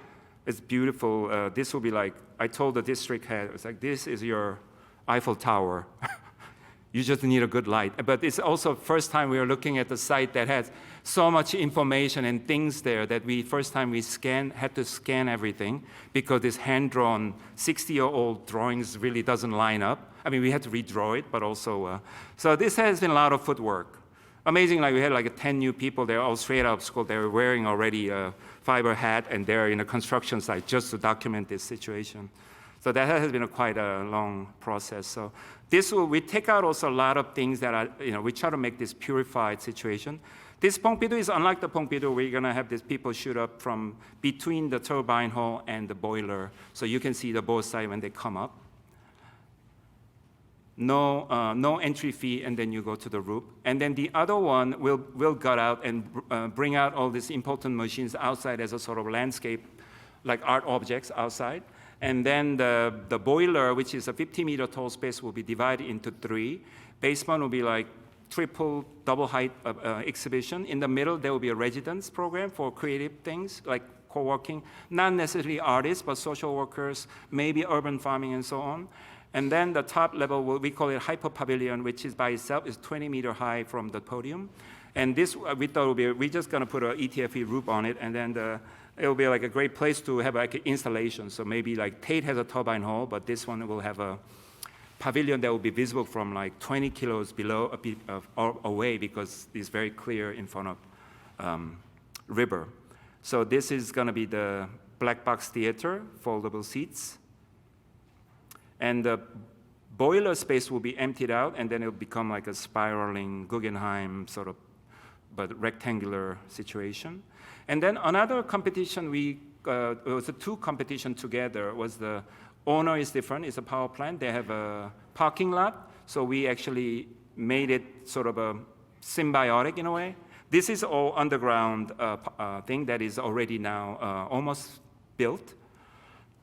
It's beautiful. This will be like, I told the district head, it's like, this is your Eiffel Tower. You just need a good light. But it's also first time we are looking at the site that has so much information and things there that first time we had to scan everything because this hand-drawn 60-year-old drawings really doesn't line up. I mean, we had to redraw it, but also, so this has been a lot of footwork. Amazing, like we had like 10 new people, they're all straight out of school, they were wearing already a fiber hat and they're in a construction site just to document this situation. So that has been quite a long process. So we take out also a lot of things that are, we try to make this purified situation. This Pompidou is unlike the Pompidou. We're gonna have these people shoot up from between the turbine hall and the boiler. So you can see the both sides when they come up. No entry fee, and then you go to the roof. And then the other one will gut out and bring out all these important machines outside as a sort of landscape, like art objects outside. And then the boiler, which is a 50-meter tall space, will be divided into 3. Basement will be like triple, double height exhibition. In the middle, there will be a residence program for creative things like co-working, not necessarily artists, but social workers, maybe urban farming and so on. And then the top level, we call it hyper pavilion, which is by itself is 20-meter high from the podium. And this, we thought we're just gonna put an ETFE roof on it, and then it'll be like a great place to have like an installation. So maybe like Tate has a turbine hall, but this one will have a pavilion that will be visible from like 20 kilos below, a bit away, because it's very clear in front of river. So this is gonna be the black box theater, foldable seats. And the boiler space will be emptied out, and then it'll become like a spiraling Guggenheim sort of, but rectangular situation. And then another competition, it was a two competition together, was the owner is different, it's a power plant, they have a parking lot, so we actually made it sort of a symbiotic in a way. This is all underground thing that is already now almost built.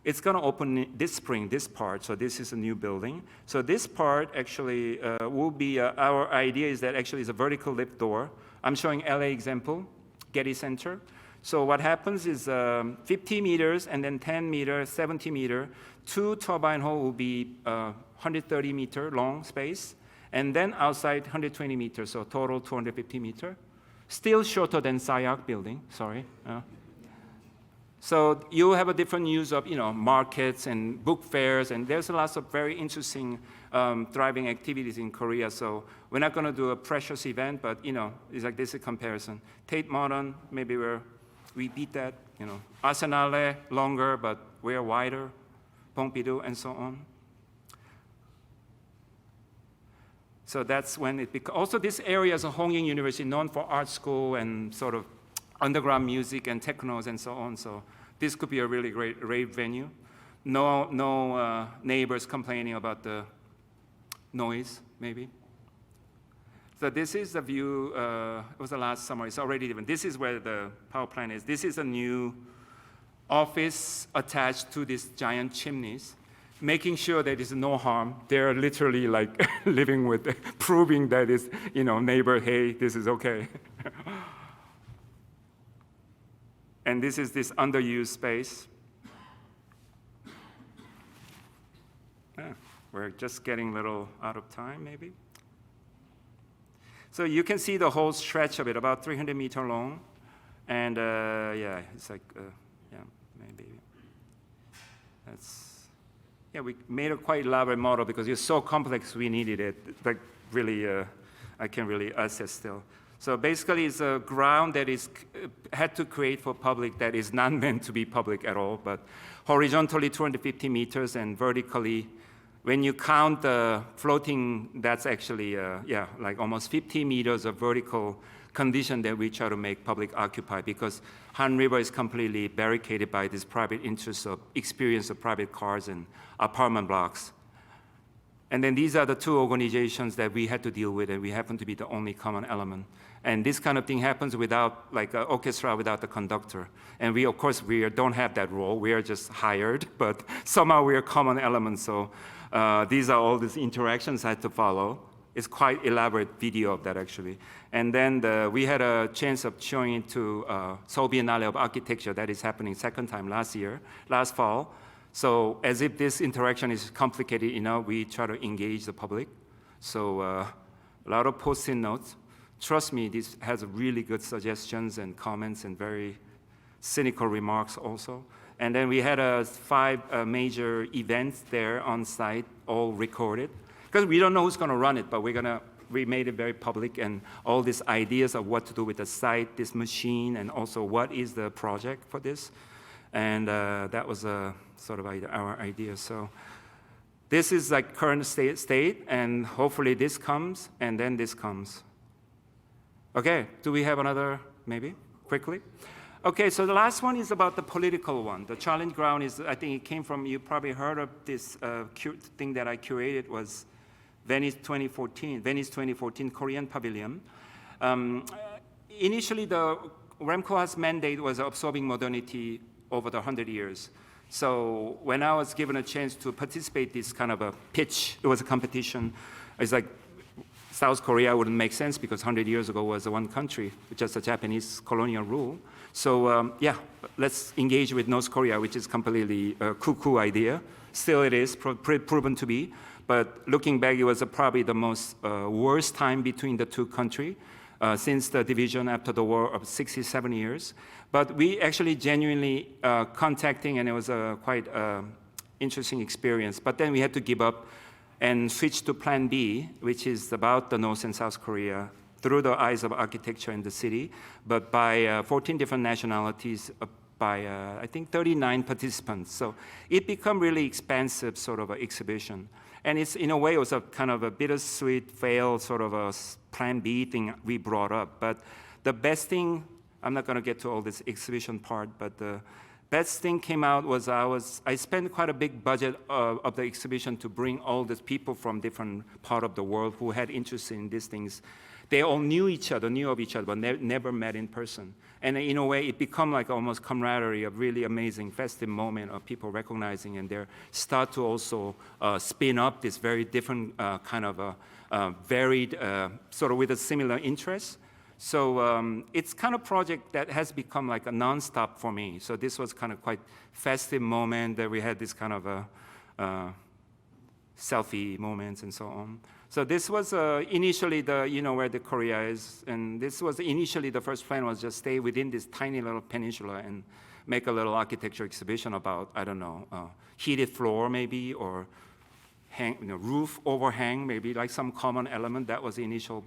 It's going to open this spring, this part, so this is a new building. So this part actually will be, our idea is that actually is a vertical lift door. I'm showing LA example, Getty Center. So what happens is 50 meters and then 10 meters, 70 meter, two turbine hall will be 130 meter long space, and then outside 120 meters, so total 250 meter. Still shorter than SCI-Arc building, sorry. So you have a different use of markets and book fairs, and there's lots of very interesting thriving activities in Korea. So we're not going to do a precious event, but it's like this is a comparison. Tate Modern, maybe we beat that. Arsenale, longer, but we're wider. Pompidou, and so on. So that's when it becomes. Also, this area is a Hongik University, known for art school and sort of underground music and technos and so on. So this could be a really great rave venue. No neighbors complaining about the noise, maybe. So this is the view. It was the last summer. It's already different. This is where the power plant is. This is a new office attached to these giant chimneys, making sure that there's no harm. They're literally like living with, proving that it's, neighbor, hey, this is okay. And this is this underused space. We're just getting a little out of time, maybe. So you can see the whole stretch of it, about 300 meter long. And yeah, it's like, yeah, maybe. We made a quite elaborate model because it's so complex we needed it. Like really, I can really assess still. So basically it's a ground that is had to create for public that is not meant to be public at all, but horizontally 250 meters and vertically, when you count the floating, that's actually, like almost 50 meters of vertical condition that we try to make public occupied, because Han River is completely barricaded by this private interest of experience of private cars and apartment blocks. And then these are the two organizations that we had to deal with, and we happen to be the only common element. And this kind of thing happens without, like an orchestra without the conductor. And we, of course, we don't have that role. We are just hired, but somehow we are common elements. So these are all these interactions I had to follow. It's quite elaborate video of that, actually. And then we had a chance of showing it to Seoul Biennale of Architecture that is happening second time last fall. So as if this interaction is complicated enough, we try to engage the public. So a lot of post-it notes. Trust me, this has really good suggestions and comments and very cynical remarks also. And then we had 5 major events there on site, all recorded. Because we don't know who's going to run it, but we made it very public, and all these ideas of what to do with the site, this machine, and also what is the project for this. And that was sort of our idea. So this is like current state, and hopefully this comes, and then this comes. Okay, do we have another, maybe, quickly? Okay, so the last one is about the political one. The challenge ground is, I think it came from, you probably heard of this thing that I curated was Venice 2014 Korean Pavilion. Initially, the REMCOA's mandate was absorbing modernity over the 100 years. So when I was given a chance to participate this kind of a pitch, it was a competition. It's like South Korea wouldn't make sense because 100 years ago was one country, just a Japanese colonial rule. So yeah, let's engage with North Korea, which is completely a cuckoo idea. Still it is proven to be. But looking back, it was probably the most worst time between the two countries since the division after the war of 67 years. But we actually genuinely contacting, and it was a quite interesting experience. But then we had to give up and switch to Plan B, which is about the North and South Korea through the eyes of architecture in the city, but by 14 different nationalities by, I think, 39 participants. So it became really expansive sort of an exhibition. And it's, in a way, it was a kind of a bittersweet, failed sort of a plan B thing we brought up. But the best thing, I'm not going to get to all this exhibition part, but the best thing came out was I spent quite a big budget of the exhibition to bring all these people from different part of the world who had interest in these things. They all knew of each other, but never met in person. And in a way, it became like almost camaraderie, a really amazing festive moment of people recognizing, and they start to also spin up this very different kind of varied, sort of with a similar interest. So it's kind of project that has become like a nonstop for me. So this was kind of quite festive moment that we had this kind of selfie moments and so on. So this was initially the, where the Korea is, and this was initially the first plan was just stay within this tiny little peninsula and make a little architecture exhibition about, I don't know, heated floor maybe, or roof overhang, maybe like some common element. That was the initial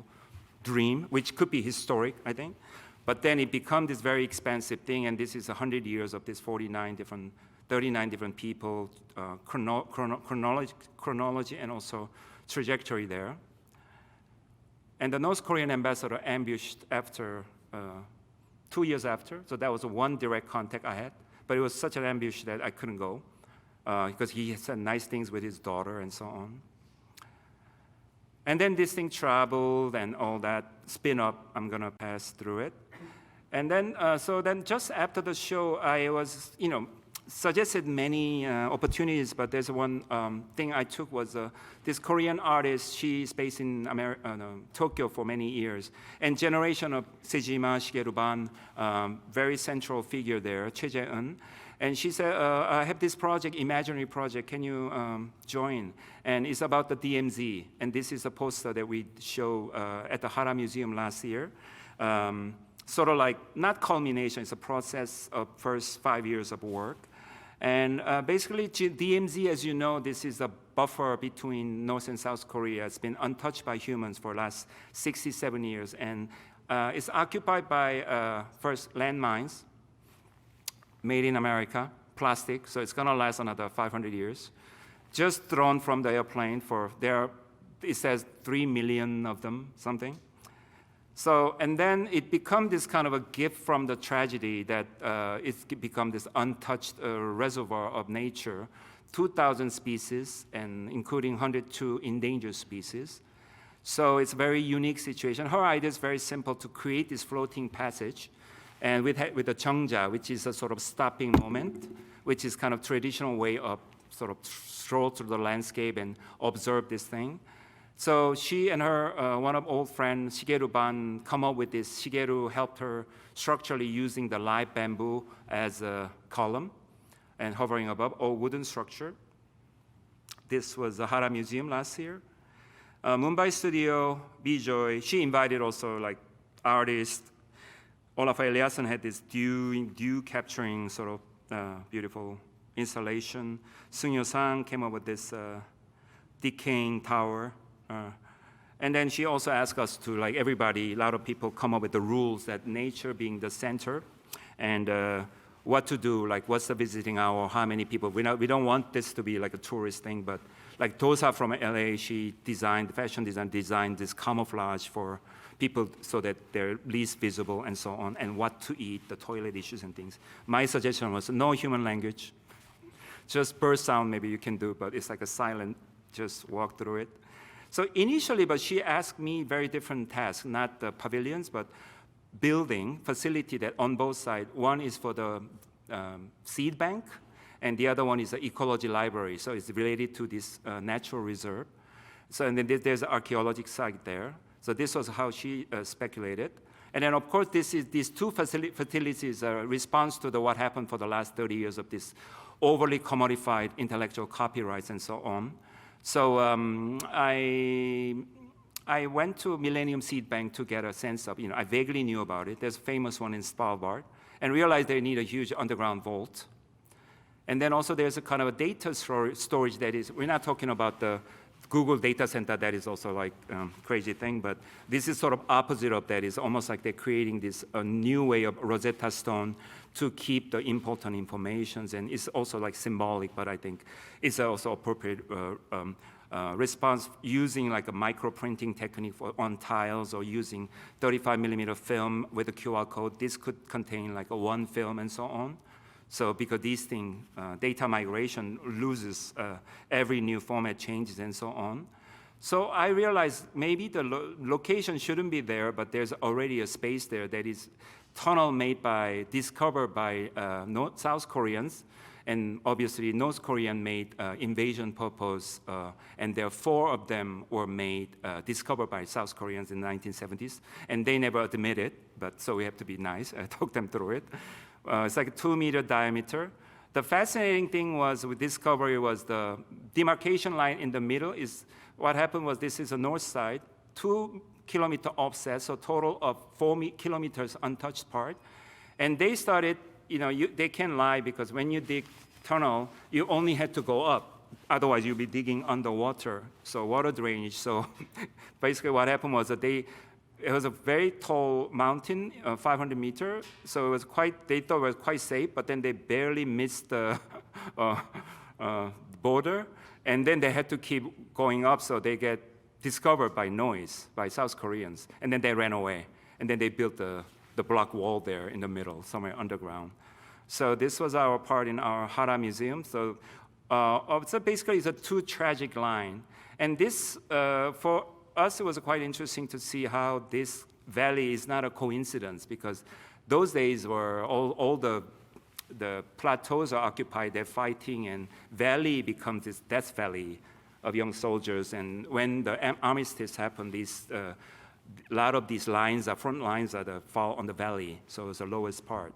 dream, which could be historic, I think. But then it became this very expansive thing, and this is 100 years of this 39 different people, chronology and also trajectory there. And the North Korean ambassador ambushed after, 2 years after, so that was one direct contact I had, but it was such an ambush that I couldn't go, because he said nice things with his daughter and so on. And then this thing traveled and all that, spin up, I'm gonna pass through it. And then, so then just after the show, I was, suggested many opportunities, but there's one thing I took was this Korean artist. She's based in Tokyo for many years, and generation of Sejima, Shigeru Ban, very central figure there, Choi Jae-eun. And she said, I have this project, imaginary project, can you join? And it's about the DMZ, and this is a poster that we show at the Hara Museum last year. Sort of like, not culmination, it's a process of first 5 years of work. And basically, DMZ, as you know, this is a buffer between North and South Korea. It's been untouched by humans for the last 67 years. And it's occupied by, first, landmines, made in America, plastic, so it's gonna last another 500 years. Just thrown from the airplane it says 3 million of them, something. So, and then it become this kind of a gift from the tragedy that it's become this untouched reservoir of nature, 2,000 species, and including 102 endangered species. So it's a very unique situation. Her idea is very simple, to create this floating passage, and with the Cheongja, which is a sort of stopping moment, which is kind of traditional way of sort of stroll through the landscape and observe this thing. So she and her, one of old friend, Shigeru Ban, come up with this. Shigeru helped her structurally using the live bamboo as a column and hovering above, all wooden structure. This was the Hara Museum last year. Mumbai studio, Bijoy, she invited also like artists. Olaf Eliasson had this dew capturing sort of beautiful installation. Sung Yo-sang came up with this decaying tower. And then she also asked us to, like everybody, a lot of people come up with the rules that nature being the center, and what to do, like what's the visiting hour, how many people. We don't want this to be like a tourist thing, but like Dosa from LA, she designed, fashion design, designed this camouflage for people so that they're least visible and so on, and what to eat, the toilet issues and things. My suggestion was no human language, just bird sound maybe you can do, but it's like a silent, just walk through it. So initially, but she asked me very different tasks, not the pavilions, but building facility that on both sides. One is for the seed bank, and the other one is the ecology library. So it's related to this natural reserve. So and then there's an archaeological site there. So this was how she speculated. And then of course, these two facilities are a response to what happened for the last 30 years of this overly commodified intellectual copyrights and so on. So I went to Millennium Seed Bank to get a sense of, I vaguely knew about it. There's a famous one in Svalbard, and realized they need a huge underground vault. And then also there's a kind of a data storage that is, we're not talking about the Google data center that is also like crazy thing, but this is sort of opposite of that. It's almost like they're creating this a new way of Rosetta Stone to keep the important informations, and it's also like symbolic, but I think it's also appropriate response using like a micro printing technique on tiles or using 35 millimeter film with a QR code. This could contain like a one film and so on. So because these things, data migration loses every new format changes and so on. So I realized maybe the location shouldn't be there, but there's already a space there that is tunnel discovered by South Koreans, and obviously North Korean made invasion purpose, and there are 4 of them were discovered by South Koreans in the 1970s, and they never admit it, but so we have to be nice. I talked them through it. It's like a 2-meter diameter. The fascinating thing with discovery was the demarcation line in the middle is, what happened was this is a north side, 2-kilometer offset, so total of 4 kilometers untouched part. And they started, they can lie because when you dig tunnel, you only had to go up. Otherwise, you'll be digging underwater, so water drainage. So basically what happened was that it was a very tall mountain, 500 meters, so it was they thought it was quite safe, but then they barely missed the border, and then they had to keep going up, so they get discovered by noise, by South Koreans, and then they ran away, and then they built the block wall there in the middle, somewhere underground. So this was our part in our Hara Museum. So basically it's a 2 tragic line, and this, for us, it was quite interesting to see how this valley is not a coincidence, because those days were all the plateaus are occupied, they're fighting, and valley becomes this death valley of young soldiers. And when the armistice happened, a lot of these lines, front lines, fall on the valley, so it's the lowest part.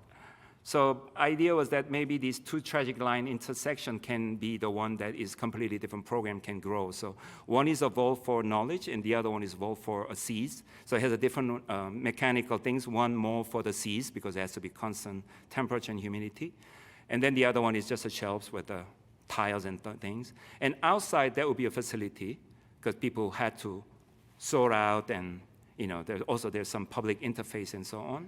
So idea was that maybe these 2 tragic line intersection can be the one that is completely different program can grow. So one is evolved for knowledge, and the other one is evolved for seas. So it has a different mechanical things. One more for the seas because it has to be constant temperature and humidity, and then the other one is just the shelves with the tiles and things. And outside that would be a facility because people had to sort out, and there's some public interface and so on.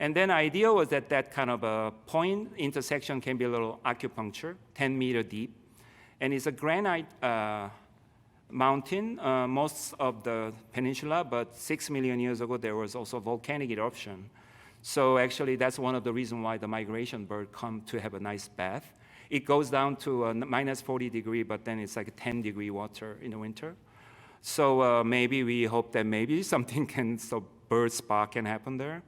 And then the idea was that kind of a point intersection can be a little acupuncture, 10 meter deep. And it's a granite mountain, most of the peninsula, but 6 million years ago, there was also volcanic eruption. So actually, that's one of the reasons why the migration bird come to have a nice bath. It goes down to minus 40 degree, but then it's like 10 degree water in the winter. So maybe we hope that maybe something so bird spa can happen there.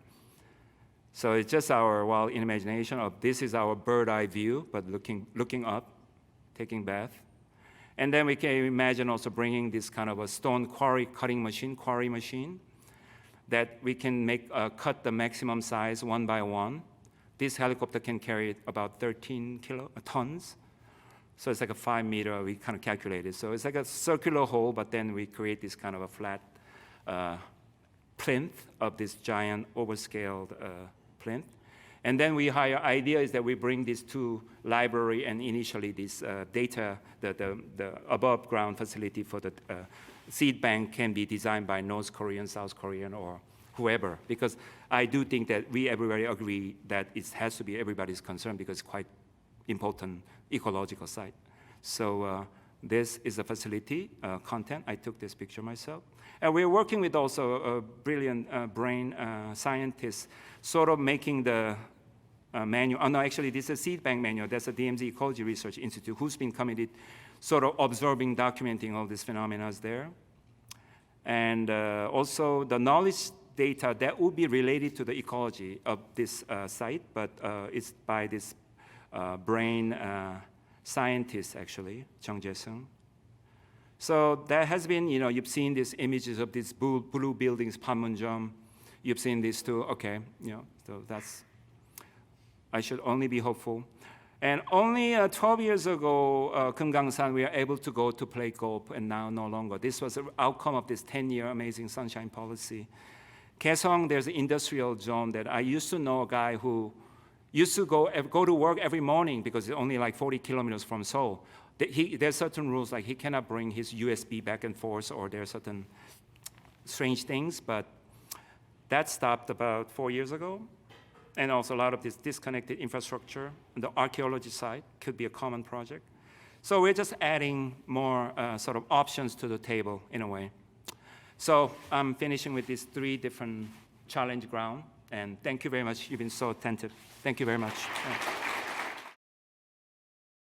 So it's just our wild imagination of this is our bird eye view, but looking up, taking bath. And then we can imagine also bringing this kind of a stone quarry machine, that we can cut the maximum size 1 by 1. This helicopter can carry about 13 tons. So it's like a 5 meter, we kind of calculated. So it's like a circular hole, but then we create this kind of a flat plinth of this giant overscaled plinth. And then idea is that we bring this to library, and initially this data, the above ground facility for the seed bank can be designed by North Korean, South Korean, or whoever, because I do think that everybody agree that it has to be everybody's concern because it's quite important ecological site. So this is the facility content. I took this picture myself. And we're working with also a brilliant brain scientist, sort of making the manual. Oh, no, actually, this is a seed bank manual. That's a DMZ Ecology Research Institute who's been committed, sort of observing, documenting all these phenomena there. And also the knowledge data that would be related to the ecology of this site, but it's by this brain scientist, actually, Jung Jae-Sung. So that has been, you've seen these images of these blue buildings, Panmunjom. You've seen these too. Okay, so I should only be hopeful. And only 12 years ago, Kumgangsan, we were able to go to play golf, and now no longer. This was the outcome of this 10-year amazing sunshine policy. Kaesong, there's an industrial zone that I used to know a guy who used to go to work every morning because it's only like 40 kilometers from Seoul. there's certain rules, like he cannot bring his USB back and forth, or there are certain strange things, but that stopped about 4 years ago. And also a lot of this disconnected infrastructure on the archaeology side could be a common project. So we're just adding more sort of options to the table in a way. So I'm finishing with these 3 different challenge ground. And thank you very much. You've been so attentive. Thank you very much.